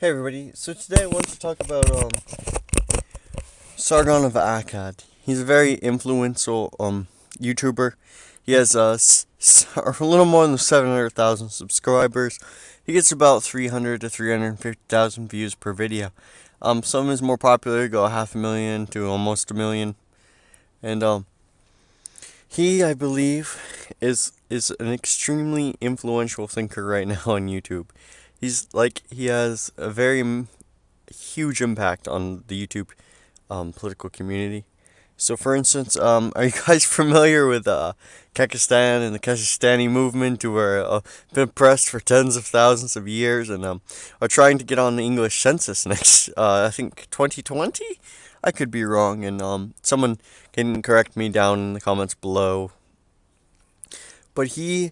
Hey everybody, so today I want to talk about Sargon of Akkad. He's a very influential YouTuber. He has a little more than 700,000 subscribers. He gets about 300 to 350,000 views per video. Some of his more popular go 500,000 to almost 1 million. And he, I believe, is an extremely influential thinker right now on YouTube. He has a very huge impact on the YouTube political community. So, for instance, are you guys familiar with Kakistan and the Kakistani movement, who are been oppressed for tens of thousands of years and are trying to get on the English census next, I think, 2020? I could be wrong, and someone can correct me down in the comments below. But he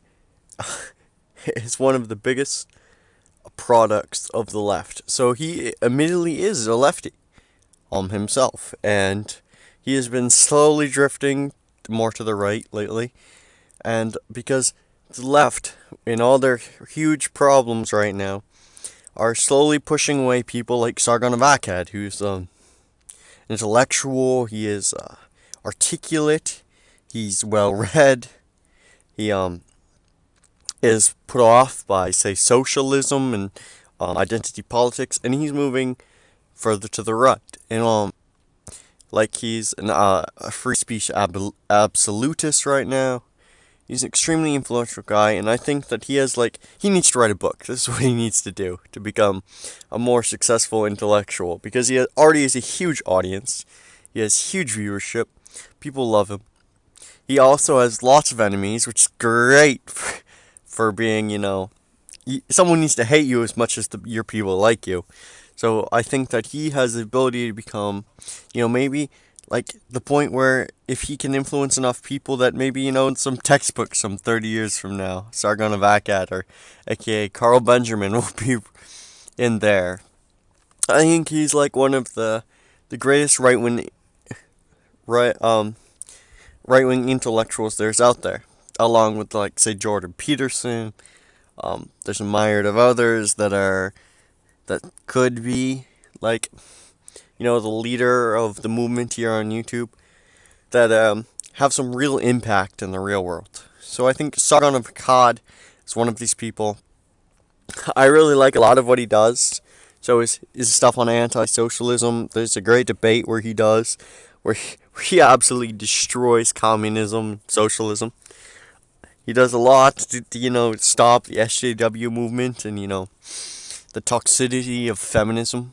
is one of the biggest products of the left. So he admittedly is a lefty himself, and he has been slowly drifting more to the right lately. And because the left, in all their huge problems right now, are slowly pushing away people like Sargon of Akkad, who's intellectual, he is articulate, he's well read, he is put off by, say, socialism and identity politics, and he's moving further to the right. And like he's a free speech absolutist right now. He's an extremely influential guy, and I think that he needs to write a book. This is what he needs to do to become a more successful intellectual, because he already has a huge audience. He has huge viewership. People love him. He also has lots of enemies, which is great for being, someone needs to hate you as much as your people like you. So I think that he has the ability to become, maybe like the point where if he can influence enough people that maybe, in some textbook some 30 years from now, Sargon of Akkad, or aka Carl Benjamin, will be in there. I think he's like one of the greatest right-wing intellectuals there's out there, along with, like, say, Jordan Peterson. There's a myriad of others that could be, like, the leader of the movement here on YouTube, that have some real impact in the real world. So I think Sargon of Akkad is one of these people. I really like a lot of what he does. So his stuff on anti-socialism, there's a great debate where he absolutely destroys communism, socialism. He does a lot to stop the SJW movement and, the toxicity of feminism.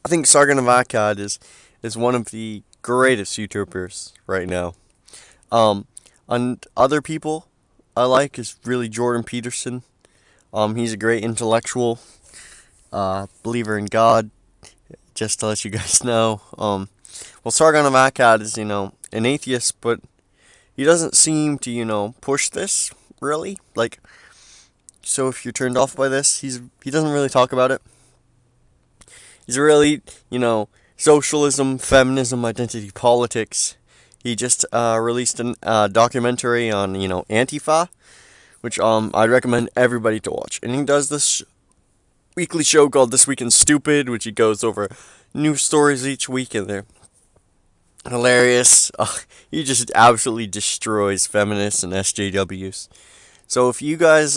I think Sargon of Akkad is one of the greatest YouTubers right now. And other people I like is really Jordan Peterson. He's a great intellectual, believer in God, just to let you guys know. Well, Sargon of Akkad is, an atheist, but he doesn't seem to, push this, really. Like, so if you're turned off by this, he doesn't really talk about it. He's really, socialism, feminism, identity politics. He just released a documentary on, Antifa, which I'd recommend everybody to watch. And he does this weekly show called This Week in Stupid, which he goes over news stories each week, and they're hilarious. He just absolutely destroys feminists and SJWs. So if you guys,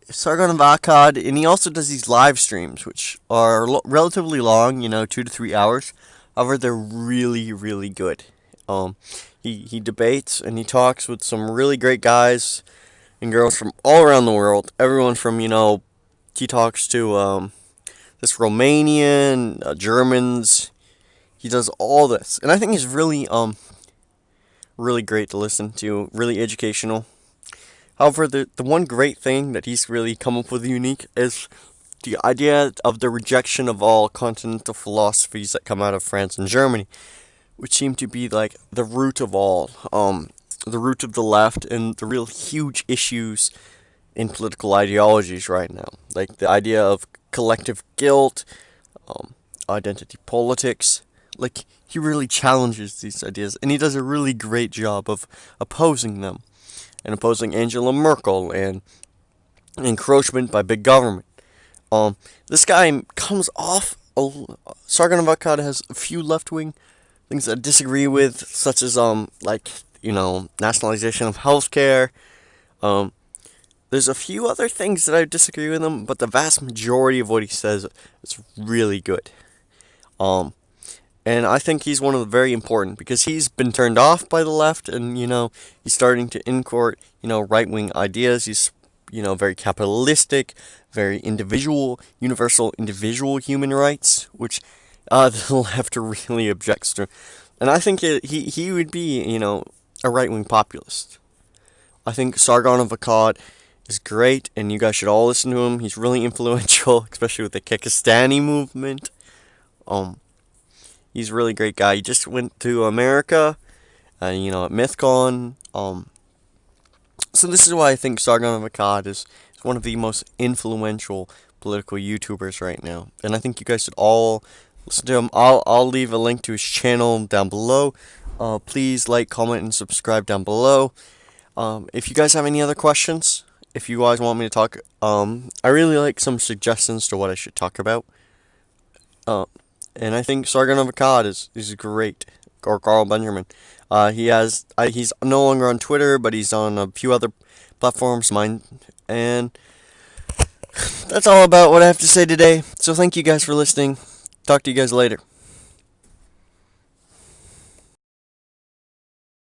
Sargon of Akkad, and he also does these live streams, which are relatively long, 2 to 3 hours. However, they're really, really good. He debates and he talks with some really great guys and girls from all around the world. Everyone from, he talks to this Romanian, Germans. He does all this, and I think he's really, really great to listen to, really educational. However, the one great thing that he's really come up with unique is the idea of the rejection of all continental philosophies that come out of France and Germany, which seem to be like the root of all, the root of the left, and the real huge issues in political ideologies right now. Like the idea of collective guilt, identity politics. Like, he really challenges these ideas, and he does a really great job of opposing them, and opposing Angela Merkel, and encroachment by big government. Um, this guy comes off. Sargon of Akkad has a few left wing things I disagree with, such as like nationalization of healthcare. Um, there's a few other things that I disagree with him, but the vast majority of what he says is really good. Um, and I think he's one of the very important because he's been turned off by the left, and he's starting to import right wing ideas. He's very capitalistic, very individual, universal individual human rights, which the left really objects to. And I think he would be a right wing populist. I think Sargon of Akkad is great, and you guys should all listen to him. He's really influential, especially with the Kekistani movement. Um, he's a really great guy. He just went to America, at MythCon. So this is why I think Sargon of Akkad is one of the most influential political YouTubers right now, and I think you guys should all listen to him. I'll leave a link to his channel down below. Please like, comment, and subscribe down below. If you guys have any other questions, if you guys want me to talk, I really like some suggestions to what I should talk about. And I think Sargon of Akkad is great. Or Carl Benjamin. He's no longer on Twitter, but he's on a few other platforms. Mine, and that's all about what I have to say today. So thank you guys for listening. Talk to you guys later.